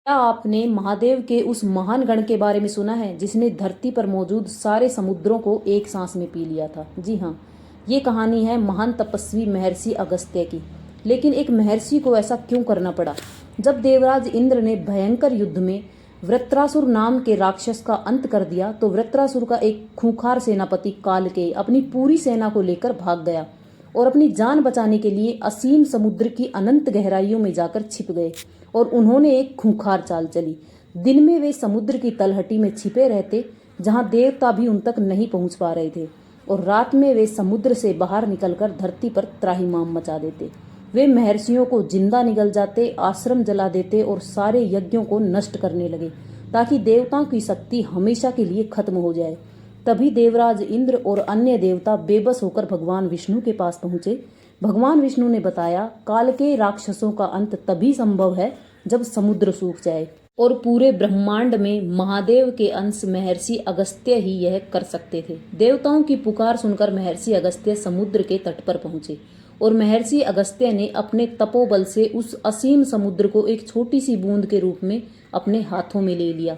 क्या आपने महादेव के उस महान गण के बारे में सुना है जिसने धरती पर मौजूद सारे समुद्रों को एक सांस में पी लिया था? जी हाँ, ये कहानी है महान तपस्वी महर्षि अगस्त्य की। लेकिन एक महर्षि को ऐसा क्यों करना पड़ा? जब देवराज इंद्र ने भयंकर युद्ध में वृत्रासुर नाम के राक्षस का अंत कर दिया तो वृत्रासुर का एक खूंखार सेनापति कालकेय अपनी पूरी सेना को लेकर भाग गया और अपनी जान बचाने के लिए असीम समुद्र की अनंत गहराइयों में जाकर छिप गए। और उन्होंने एक खूंखार चाल चली। दिन में वे समुद्र की तलहटी में छिपे रहते जहां देवता भी उन तक नहीं पहुंच पा रहे थे, और रात में वे समुद्र से बाहर निकलकर धरती पर त्राहिमाम मचा देते। वे महर्षियों को जिंदा निगल जाते, आश्रम जला देते और सारे यज्ञों को नष्ट करने लगे ताकि देवताओं की शक्ति हमेशा के लिए खत्म हो जाए। तभी देवराज इंद्र और अन्य देवता बेबस होकर भगवान विष्णु के पास पहुंचे। भगवान विष्णु ने बताया, काल के राक्षसों का अंत तभी संभव है जब समुद्र सूख जाए, और पूरे ब्रह्मांड में महादेव के अंश महर्षि अगस्त्य ही यह कर सकते थे। देवताओं की पुकार सुनकर महर्षि अगस्त्य समुद्र के तट पर पहुंचे और महर्षि अगस्त्य ने अपने तपोबल से उस असीम समुद्र को एक छोटी सी बूंद के रूप में अपने हाथों में ले लिया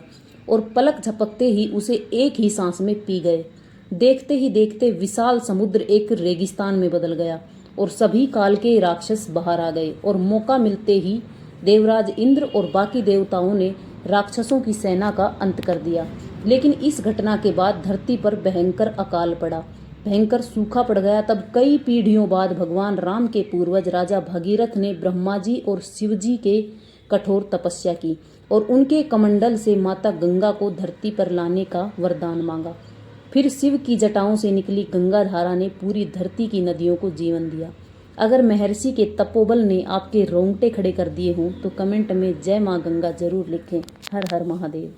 और पलक झपकते ही उसे एक ही सांस में पी गए। देखते ही देखते विशाल समुद्र एक रेगिस्तान में बदल गया और सभी काल के राक्षस बाहर आ गए, और मौका मिलते ही देवराज इंद्र और बाकी देवताओं ने राक्षसों की सेना का अंत कर दिया। लेकिन इस घटना के बाद धरती पर भयंकर अकाल पड़ा, भयंकर सूखा पड़ गया। तब कई पीढ़ियों बाद भगवान राम के पूर्वज राजा भगीरथ ने ब्रह्मा जी और शिव जी के कठोर तपस्या की और उनके कमंडल से माता गंगा को धरती पर लाने का वरदान मांगा। फिर शिव की जटाओं से निकली गंगा धारा ने पूरी धरती की नदियों को जीवन दिया। अगर महर्षि के तपोबल ने आपके रोंगटे खड़े कर दिए हों तो कमेंट में जय मां गंगा जरूर लिखें। हर हर महादेव।